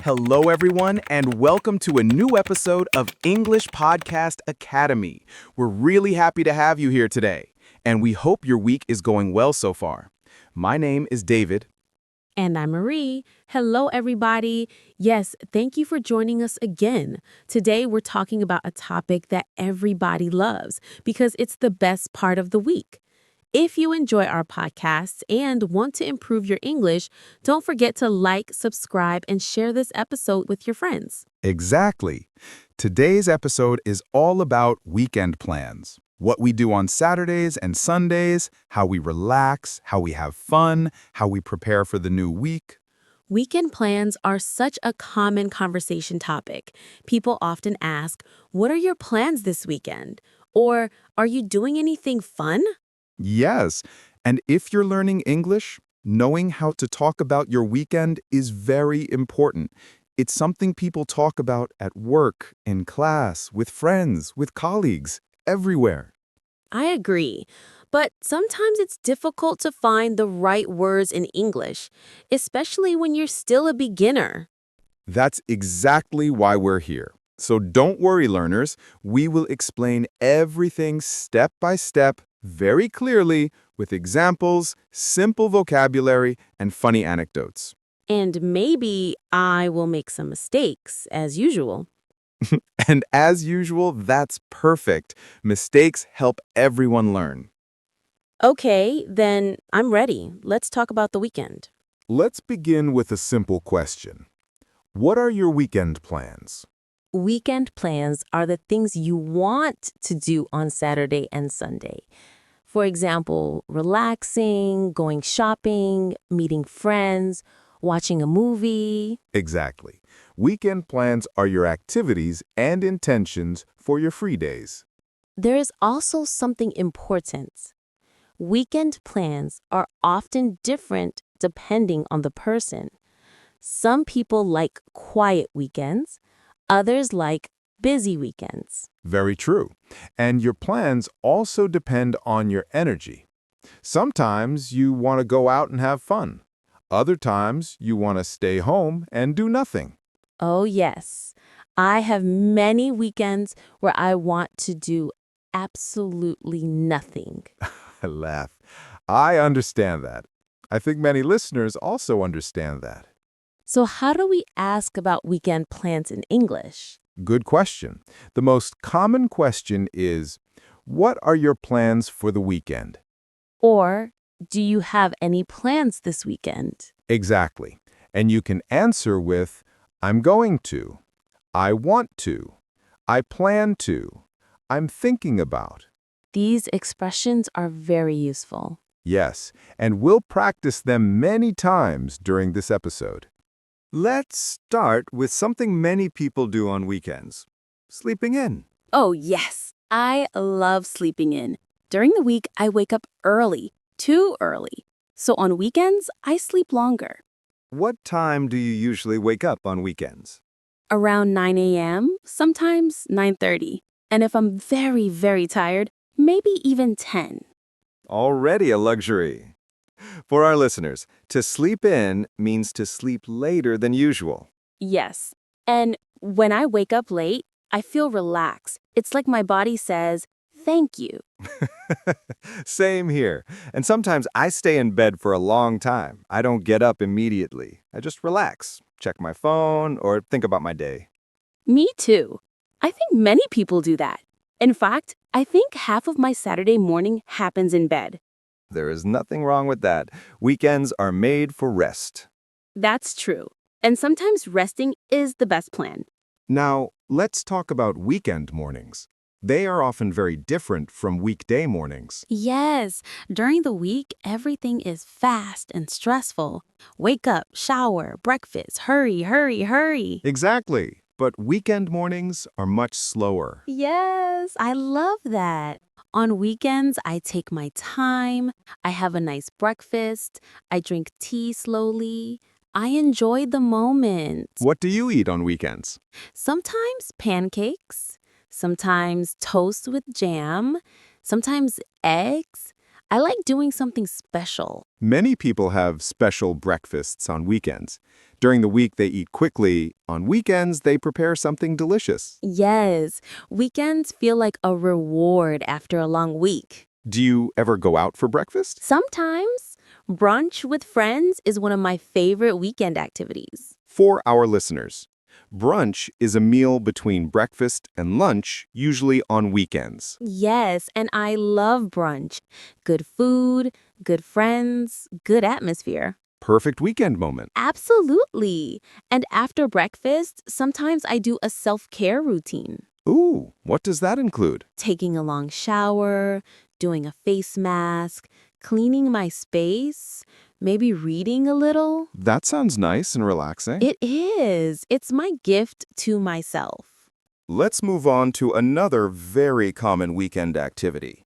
Hello, everyone, and welcome to a new episode of English Podcast Academy. We're really happy to have you here today, and we hope your week is going well so far. My name is David. And I'm Marie. Hello, everybody. Yes, thank you for joining us again. Today, we're talking about a topic that everybody loves because it's the best part of the week. If you enjoy our podcasts and want to improve your English, don't forget to like, subscribe, and share this episode with your friends. Exactly. Today's episode is all about weekend plans. What we do on Saturdays and Sundays, how we relax, how we have fun, how we prepare for the new week. Weekend plans are such a common conversation topic. People often ask, "What are your plans this weekend?" Or, "Are you doing anything fun?" Yes, and if you're learning English, knowing how to talk about your weekend is very important. It's something people talk about at work, in class, with friends, with colleagues, everywhere. I agree. But sometimes it's difficult to find the right words in English, especially when you're still a beginner. That's exactly why we're here. So don't worry, learners. We will explain everything step by step, very clearly, with examples, simple vocabulary, and funny anecdotes. And maybe I will make some mistakes, as usual. And as usual, that's perfect. Mistakes help everyone learn. Okay, then I'm ready. Let's talk about the weekend. Let's begin with a simple question. What are your weekend plans? Weekend plans are the things you want to do on Saturday and Sunday. For example, relaxing, going shopping, meeting friends, watching a movie. Exactly. Weekend plans are your activities and intentions for your free days. There is also something important. Weekend plans are often different depending on the person. Some people like quiet weekends, others like busy weekends. Very true. And your plans also depend on your energy. Sometimes you want to go out and have fun. Other times you want to stay home and do nothing. Oh, yes. I have many weekends where I want to do absolutely nothing. I laugh. I understand that. I think many listeners also understand that. So, how do we ask about weekend plans in English? Good question. The most common question is, what are your plans for the weekend? Or, do you have any plans this weekend? Exactly. And you can answer with, I'm going to, I want to, I plan to, I'm thinking about. These expressions are very useful. Yes, and we'll practice them many times during this episode. Let's start with something many people do on weekends. Sleeping in. Oh, yes. I love sleeping in. During the week, I wake up early, too early. So on weekends, I sleep longer. What time do you usually wake up on weekends? Around 9 a.m., sometimes 9:30. And if I'm very, very tired, maybe even 10. Already a luxury. For our listeners, to sleep in means to sleep later than usual. Yes. And when I wake up late, I feel relaxed. It's like my body says, thank you. Same here. And sometimes I stay in bed for a long time. I don't get up immediately. I just relax, check my phone, or think about my day. Me too. I think many people do that. In fact, I think half of my Saturday morning happens in bed. There is nothing wrong with that. Weekends are made for rest. That's true. And sometimes resting is the best plan. Now, let's talk about weekend mornings. They are often very different from weekday mornings. Yes, during the week, everything is fast and stressful. Wake up, shower, breakfast, hurry, hurry, hurry. Exactly. But weekend mornings are much slower. Yes, I love that. On weekends, I take my time. I have a nice breakfast. I drink tea slowly. I enjoy the moment. What do you eat on weekends? Sometimes pancakes, sometimes toast with jam, sometimes eggs. I like doing something special. Many people have special breakfasts on weekends. During the week, they eat quickly. On weekends, they prepare something delicious. Yes, weekends feel like a reward after a long week. Do you ever go out for breakfast? Sometimes, brunch with friends is one of my favorite weekend activities. For our listeners, brunch is a meal between breakfast and lunch, usually on weekends. Yes, and I love brunch. Good food, good friends, good atmosphere. Perfect weekend moment. Absolutely. And after breakfast, sometimes I do a self-care routine. Ooh, what does that include? Taking a long shower, doing a face mask, cleaning my space, maybe reading a little. That sounds nice and relaxing. It is. It's my gift to myself. Let's move on to another very common weekend activity.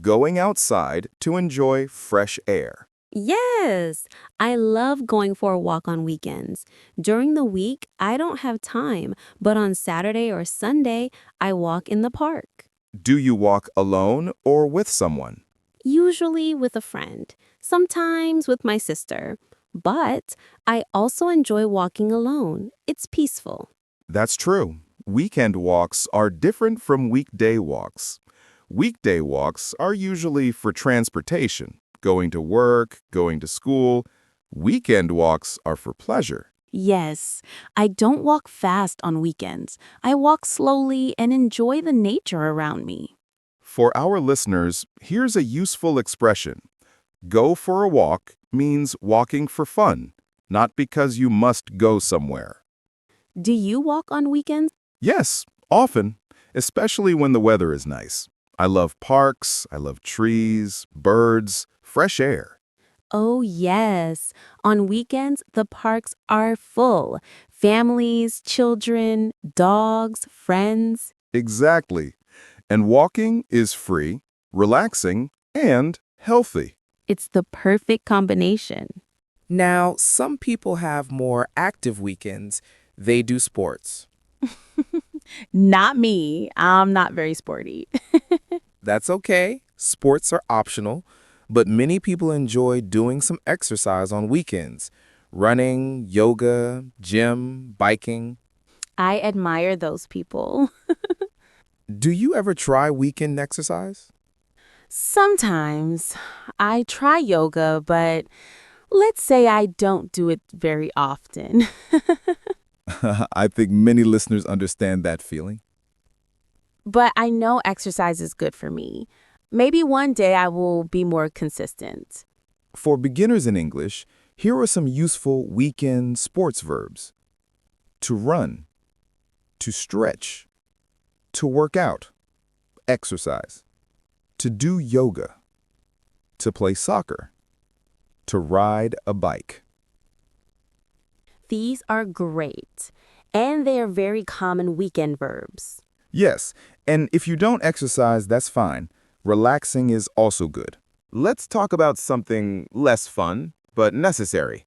Going outside to enjoy fresh air. Yes, I love going for a walk on weekends. During the week, I don't have time, but on Saturday or Sunday, I walk in the park. Do you walk alone or with someone? Usually with a friend, sometimes with my sister. But I also enjoy walking alone. It's peaceful. That's true. Weekend walks are different from weekday walks. Weekday walks are usually for transportation, going to work, going to school. Weekend walks are for pleasure. Yes, I don't walk fast on weekends. I walk slowly and enjoy the nature around me. For our listeners, here's a useful expression. Go for a walk means walking for fun, not because you must go somewhere. Do you walk on weekends? Yes, often, especially when the weather is nice. I love parks, I love trees, birds, fresh air. Oh, yes. On weekends, the parks are full. Families, children, dogs, friends. Exactly. And walking is free, relaxing, and healthy. It's the perfect combination. Now, some people have more active weekends. They do sports. Not me. I'm not very sporty. That's okay. Sports are optional, but many people enjoy doing some exercise on weekends. Running, yoga, gym, biking. I admire those people. Do you ever try weekend exercise? Sometimes I try yoga, but let's say I don't do it very often. I think many listeners understand that feeling. But I know exercise is good for me. Maybe one day I will be more consistent. For beginners in English, here are some useful weekend sports verbs. To run, to stretch, to work out, exercise, to do yoga, to play soccer, to ride a bike. These are great, and they are very common weekend verbs. Yes, and if you don't exercise, that's fine. Relaxing is also good. Let's talk about something less fun, but necessary.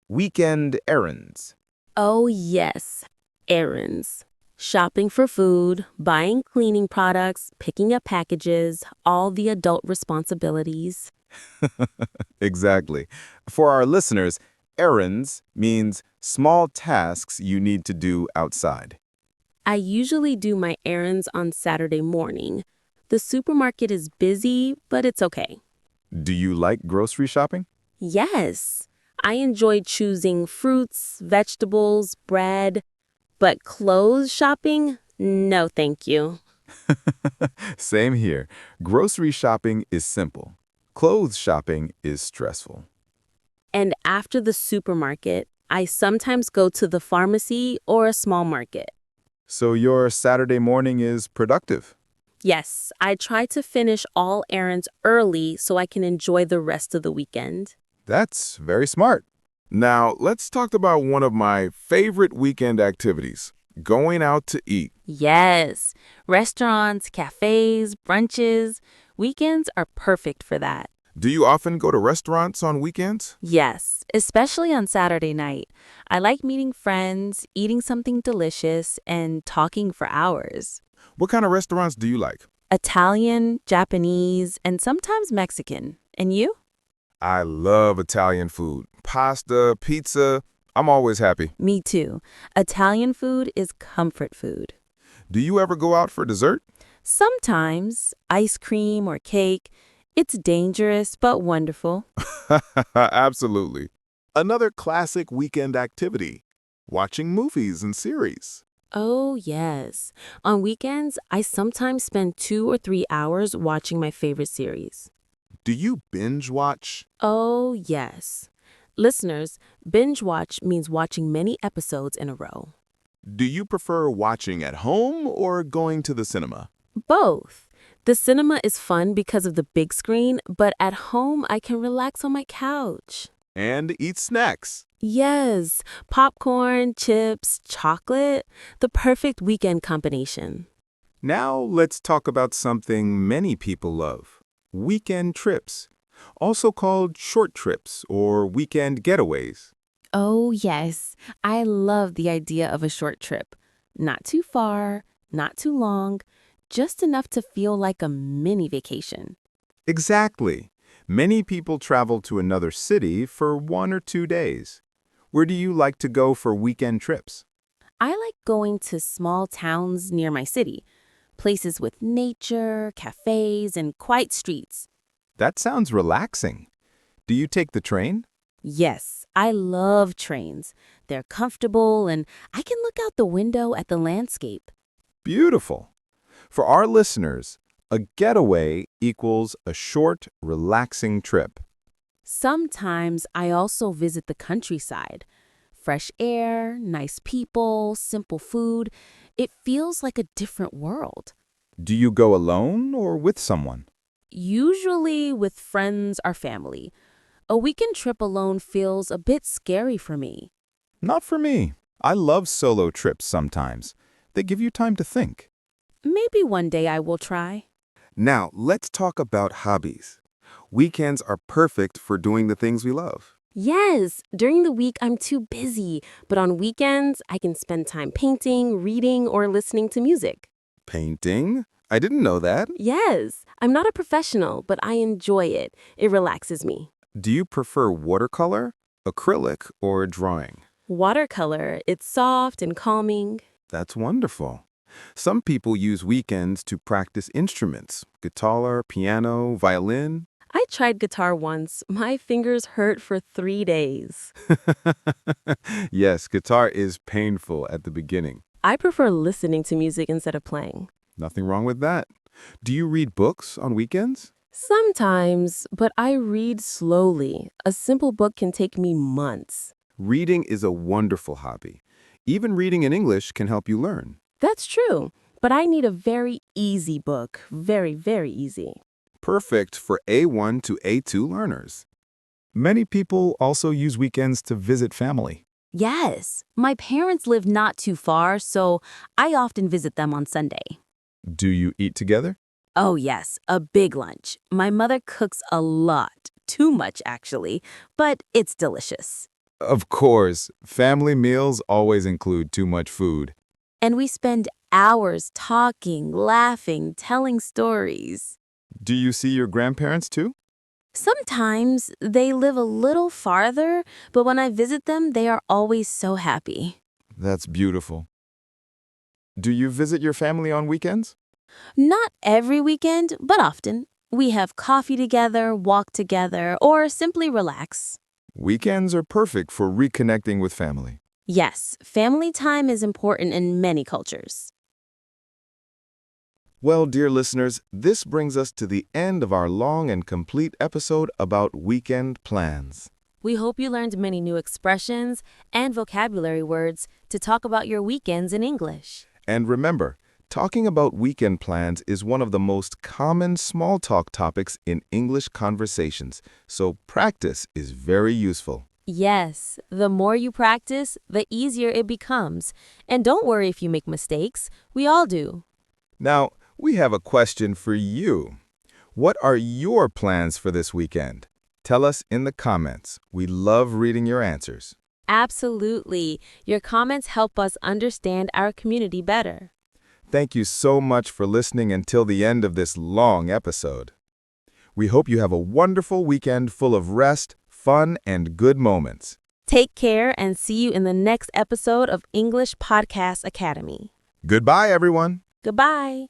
Weekend errands. Oh, yes, errands. Shopping for food, buying cleaning products, picking up packages, all the adult responsibilities. Exactly. For our listeners, errands means small tasks you need to do outside. I usually do my errands on Saturday morning. The supermarket is busy, but it's okay. Do you like grocery shopping? Yes, I enjoy choosing fruits, vegetables, bread, but clothes shopping? No, thank you. Same here. Grocery shopping is simple. Clothes shopping is stressful. And after the supermarket, I sometimes go to the pharmacy or a small market. So your Saturday morning is productive. Yes, I try to finish all errands early so I can enjoy the rest of the weekend. That's very smart. Now, let's talk about one of my favorite weekend activities, going out to eat. Yes, restaurants, cafes, brunches, weekends are perfect for that. Do you often go to restaurants on weekends? Yes, especially on Saturday night. I like meeting friends, eating something delicious, and talking for hours. What kind of restaurants do you like? Italian, Japanese, and sometimes Mexican. And you? I love Italian food. Pasta, pizza, I'm always happy. Me too. Italian food is comfort food. Do you ever go out for dessert? Sometimes ice cream or cake. It's dangerous but wonderful. Absolutely. Another classic weekend activity, watching movies and series. Oh, yes. On weekends, I sometimes spend 2 or 3 hours watching my favorite series. Do you binge watch? Oh, yes. Listeners, binge watch means watching many episodes in a row. Do you prefer watching at home or going to the cinema? Both. The cinema is fun because of the big screen, but at home I can relax on my couch. And eat snacks. Yes, popcorn, chips, chocolate, the perfect weekend combination. Now let's talk about something many people love. Weekend trips, also called short trips or weekend getaways. Oh, yes. I love the idea of a short trip. Not too far, not too long, just enough to feel like a mini vacation. Exactly. Many people travel to another city for 1 or 2 days. Where do you like to go for weekend trips? I like going to small towns near my city, places with nature, cafes, and quiet streets. That sounds relaxing. Do you take the train? Yes, I love trains. They're comfortable and I can look out the window at the landscape. Beautiful. For our listeners, a getaway equals a short, relaxing trip. Sometimes I also visit the countryside. Fresh air, nice people, simple food. It feels like a different world. Do you go alone or with someone? Usually with friends or family. A weekend trip alone feels a bit scary for me. Not for me. I love solo trips sometimes. They give you time to think. Maybe one day I will try. Now, let's talk about hobbies. Weekends are perfect for doing the things we love. Yes, during the week I'm too busy, but on weekends I can spend time painting, reading, or listening to music. Painting? I didn't know that. Yes, I'm not a professional, but I enjoy it. It relaxes me. Do you prefer watercolor, acrylic, or drawing? Watercolor, it's soft and calming. That's wonderful. Some people use weekends to practice instruments, guitar, piano, violin. I tried guitar once. My fingers hurt for 3 days. Yes, guitar is painful at the beginning. I prefer listening to music instead of playing. Nothing wrong with that. Do you read books on weekends? Sometimes, but I read slowly. A simple book can take me months. Reading is a wonderful hobby. Even reading in English can help you learn. That's true, but I need a very easy book. Very, very easy. Perfect for A1 to A2 learners. Many people also use weekends to visit family. Yes, my parents live not too far, so I often visit them on Sunday. Do you eat together? Oh yes, a big lunch. My mother cooks a lot, too much actually, but it's delicious. Of course, family meals always include too much food. And we spend hours talking, laughing, telling stories. Do you see your grandparents too? Sometimes they live a little farther, but when I visit them, they are always so happy. That's beautiful. Do you visit your family on weekends? Not every weekend, but often. We have coffee together, walk together, or simply relax. Weekends are perfect for reconnecting with family. Yes, family time is important in many cultures. Well, dear listeners, this brings us to the end of our long and complete episode about weekend plans. We hope you learned many new expressions and vocabulary words to talk about your weekends in English. And remember, talking about weekend plans is one of the most common small talk topics in English conversations, so practice is very useful. Yes, the more you practice, the easier it becomes. And don't worry if you make mistakes. We all do. Now, we have a question for you. What are your plans for this weekend? Tell us in the comments. We love reading your answers. Absolutely. Your comments help us understand our community better. Thank you so much for listening until the end of this long episode. We hope you have a wonderful weekend full of rest, fun, and good moments. Take care and see you in the next episode of English Podcast Academy. Goodbye, everyone. Goodbye.